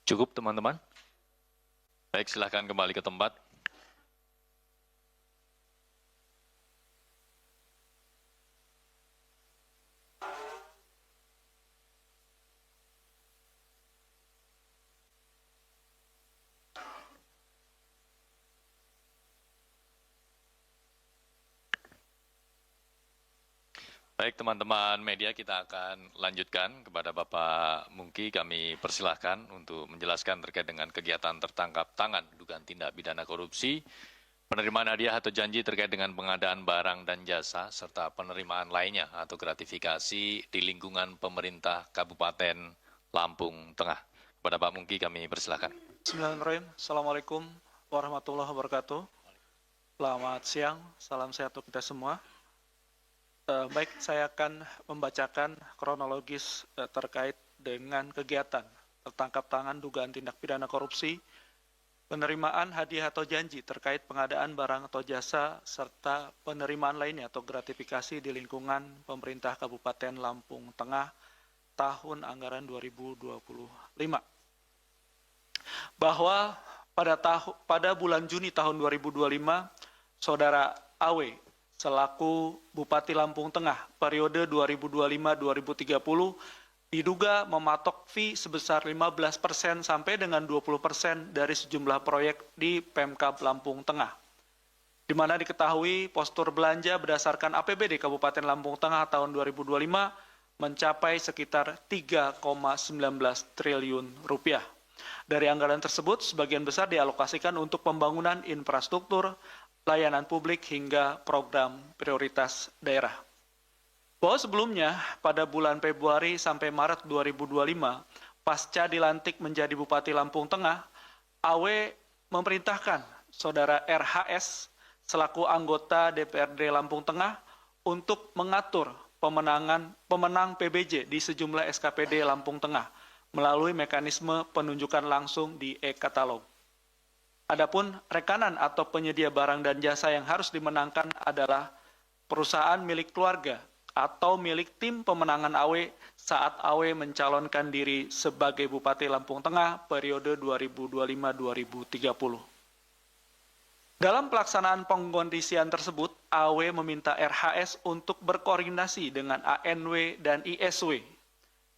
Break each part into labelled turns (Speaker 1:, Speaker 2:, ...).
Speaker 1: Cukup teman-teman? Baik, silahkan kembali ke tempat. Baik teman-teman media, kita akan lanjutkan kepada Bapak Mungki. Kami persilahkan untuk menjelaskan terkait dengan kegiatan tertangkap tangan dugaan tindak pidana korupsi, penerimaan hadiah atau janji terkait dengan pengadaan barang dan jasa, serta penerimaan lainnya atau gratifikasi di lingkungan pemerintah Kabupaten Lampung Tengah. Kepada Pak Mungki kami persilahkan.
Speaker 2: Bismillahirrahmanirrahim. Assalamualaikum warahmatullahi wabarakatuh. Selamat siang, salam sehat untuk kita semua. Baik, saya akan membacakan kronologis terkait dengan kegiatan tertangkap tangan dugaan tindak pidana korupsi, penerimaan hadiah atau janji terkait pengadaan barang atau jasa, serta penerimaan lainnya atau gratifikasi di lingkungan pemerintah Kabupaten Lampung Tengah tahun anggaran 2025. Bahwa pada bulan Juni tahun 2025, Saudara AW selaku Bupati Lampung Tengah periode 2025-2030 diduga mematok fee sebesar 15% sampai dengan 20% dari sejumlah proyek di Pemkab Lampung Tengah. Di mana diketahui postur belanja berdasarkan APBD Kabupaten Lampung Tengah tahun 2025 mencapai sekitar 3,19 triliun rupiah. Dari anggaran tersebut, sebagian besar dialokasikan untuk pembangunan infrastruktur, layanan publik hingga program prioritas daerah. Bahwa sebelumnya pada bulan Februari sampai Maret 2025, pasca dilantik menjadi Bupati Lampung Tengah, AW memerintahkan Saudara RHS selaku anggota DPRD Lampung Tengah untuk mengatur pemenang PBJ di sejumlah SKPD Lampung Tengah melalui mekanisme penunjukan langsung di e-katalog. Adapun rekanan atau penyedia barang dan jasa yang harus dimenangkan adalah perusahaan milik keluarga atau milik tim pemenangan AW saat AW mencalonkan diri sebagai Bupati Lampung Tengah periode 2025-2030. Dalam pelaksanaan pengkondisian tersebut, AW meminta RHS untuk berkoordinasi dengan ANW dan ISW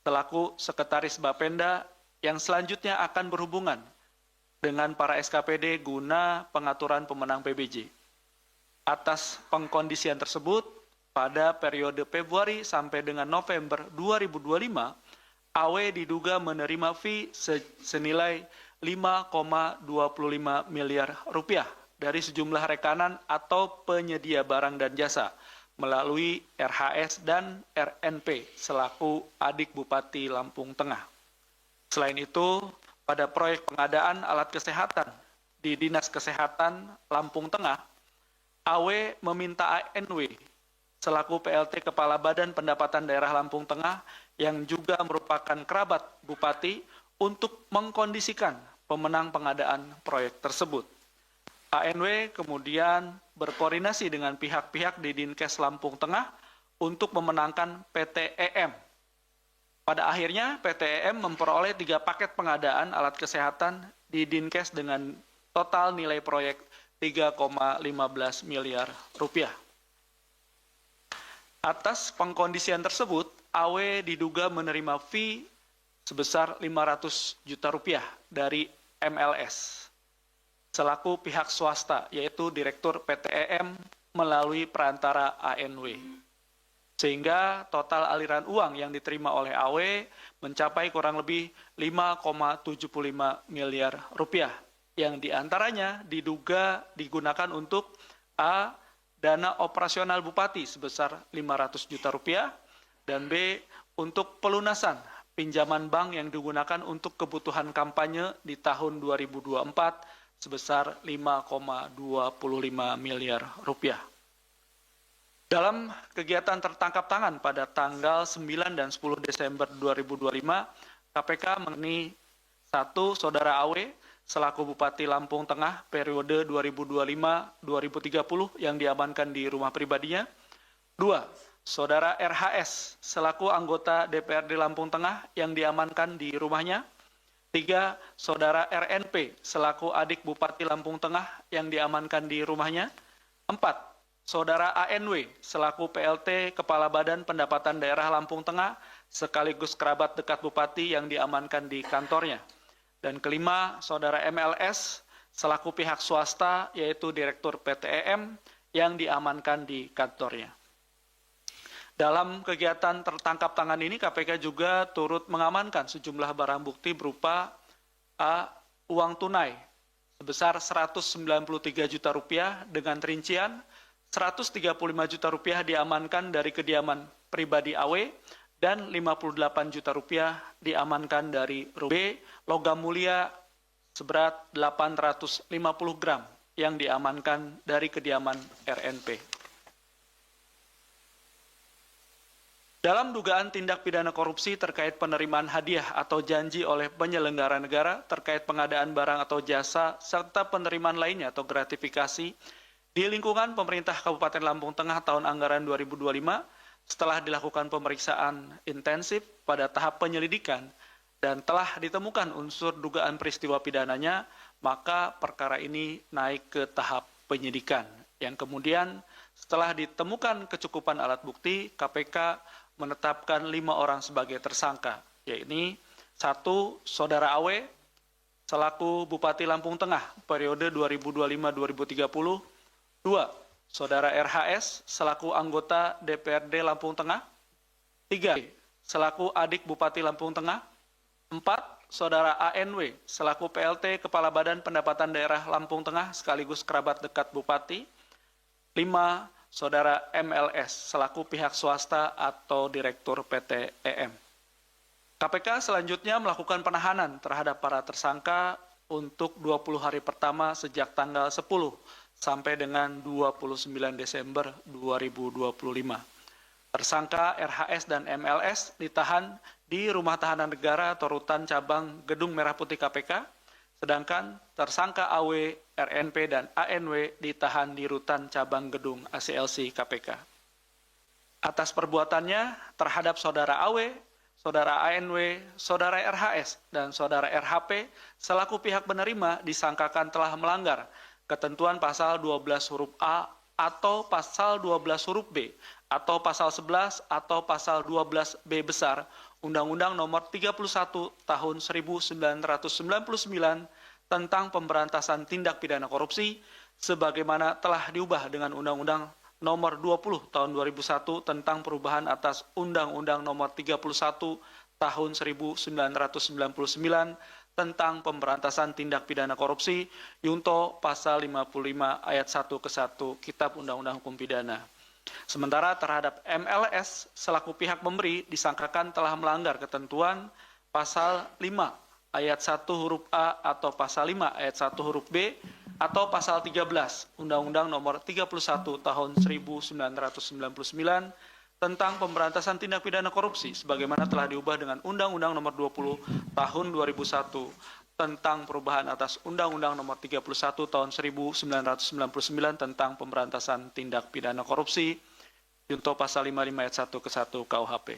Speaker 2: selaku Sekretaris Bapenda yang selanjutnya akan berhubungan dengan para SKPD guna pengaturan pemenang PBJ. Atas pengkondisian tersebut, pada periode Februari sampai dengan November 2025, AW diduga menerima fee senilai 5,25 miliar rupiah dari sejumlah rekanan atau penyedia barang dan jasa melalui RHS dan RNP selaku adik Bupati Lampung Tengah. Selain itu, pada proyek pengadaan alat kesehatan di Dinas Kesehatan Lampung Tengah, AW meminta ANW selaku PLT Kepala Badan Pendapatan Daerah Lampung Tengah yang juga merupakan kerabat Bupati untuk mengkondisikan pemenang pengadaan proyek tersebut. ANW kemudian berkoordinasi dengan pihak-pihak di Dinkes Lampung Tengah untuk memenangkan PTEM. Pada akhirnya, PTEM memperoleh 3 paket pengadaan alat kesehatan di Dinkes dengan total nilai proyek 3,15 miliar rupiah. Atas pengkondisian tersebut, AW diduga menerima fee sebesar 500 juta rupiah dari MLS selaku pihak swasta, yaitu Direktur PTEM melalui perantara ANW. Sehingga total aliran uang yang diterima oleh AW mencapai kurang lebih 5,75 miliar rupiah, yang diantaranya diduga digunakan untuk A. Dana operasional Bupati sebesar 500 juta rupiah, dan B. Untuk pelunasan pinjaman bank yang digunakan untuk kebutuhan kampanye di tahun 2024 sebesar 5,25 miliar rupiah. Dalam kegiatan tertangkap tangan pada tanggal 9 dan 10 Desember 2025, KPK mengenai 1. Saudara AW selaku Bupati Lampung Tengah periode 2025-2030 yang diamankan di rumah pribadinya. 2. Saudara RHS selaku anggota DPRD Lampung Tengah yang diamankan di rumahnya. 3. Saudara RNP selaku adik Bupati Lampung Tengah yang diamankan di rumahnya. 4. Saudara ANW selaku PLT Kepala Badan Pendapatan Daerah Lampung Tengah sekaligus kerabat dekat Bupati yang diamankan di kantornya. Dan kelima, Saudara MLS selaku pihak swasta yaitu Direktur PT EM yang diamankan di kantornya. Dalam kegiatan tertangkap tangan ini, KPK juga turut mengamankan sejumlah barang bukti berupa A. Uang tunai sebesar Rp193 juta dengan rincian Rp135 juta diamankan dari kediaman pribadi AW dan Rp58 juta diamankan dari B. Logam mulia seberat 850 gram yang diamankan dari kediaman RNP. Dalam dugaan tindak pidana korupsi terkait penerimaan hadiah atau janji oleh penyelenggara negara terkait pengadaan barang atau jasa serta penerimaan lainnya atau gratifikasi di lingkungan pemerintah Kabupaten Lampung Tengah tahun anggaran 2025, setelah dilakukan pemeriksaan intensif pada tahap penyelidikan dan telah ditemukan unsur dugaan peristiwa pidananya, maka perkara ini naik ke tahap penyidikan. Yang kemudian setelah ditemukan kecukupan alat bukti, KPK menetapkan 5 orang sebagai tersangka, yaitu 1. Saudara AW selaku Bupati Lampung Tengah periode 2025-2030, 2. Saudara RHS selaku anggota DPRD Lampung Tengah, 3. Selaku adik Bupati Lampung Tengah, 4. Saudara ANW selaku PLT Kepala Badan Pendapatan Daerah Lampung Tengah sekaligus kerabat dekat Bupati, 5. Saudara MLS selaku pihak swasta atau Direktur PT EM. KPK selanjutnya melakukan penahanan terhadap para tersangka untuk 20 hari pertama sejak tanggal 10 sampai dengan 29 Desember 2025. Tersangka RHS dan MLS ditahan di Rumah Tahanan Negara atau Rutan Cabang Gedung Merah Putih KPK, sedangkan tersangka AW, RNP, dan ANW ditahan di Rutan Cabang Gedung ACLC KPK. Atas perbuatannya terhadap Saudara AW, Saudara ANW, Saudara RHS, dan Saudara RHP selaku pihak penerima disangkakan telah melanggar ketentuan pasal 12 huruf A atau pasal 12 huruf B atau pasal 11 atau pasal 12B besar Undang-Undang Nomor 31 Tahun 1999 tentang pemberantasan tindak pidana korupsi sebagaimana telah diubah dengan Undang-Undang Nomor 20 Tahun 2001 tentang perubahan atas Undang-Undang Nomor 31 Tahun 1999 tentang pemberantasan tindak pidana korupsi Yunto pasal 55 ayat 1 ke 1 Kitab Undang-Undang Hukum Pidana. Sementara terhadap MLS selaku pihak memberi disangkakan telah melanggar ketentuan pasal 5 ayat 1 huruf A atau pasal 5 ayat 1 huruf B atau pasal 13 Undang-Undang Nomor 31 Tahun 1999 tentang pemberantasan tindak pidana korupsi sebagaimana telah diubah dengan Undang-Undang Nomor 20 Tahun 2001 tentang perubahan atas Undang-Undang Nomor 31 Tahun 1999 tentang pemberantasan tindak pidana korupsi Yunto pasal 55 ayat 1 ke 1 KUHP.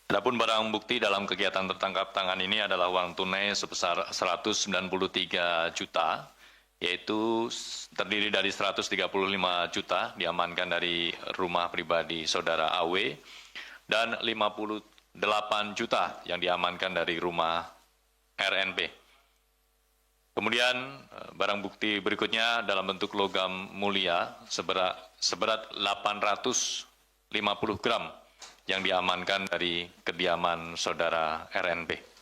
Speaker 1: Adapun barang bukti dalam kegiatan tertangkap tangan ini adalah uang tunai sebesar 193 juta yaitu terdiri dari 135 juta diamankan dari rumah pribadi saudara AW dan 58 juta yang diamankan dari rumah RNP. Kemudian barang bukti berikutnya dalam bentuk logam mulia seberat 850 gram yang diamankan dari kediaman saudara RNP.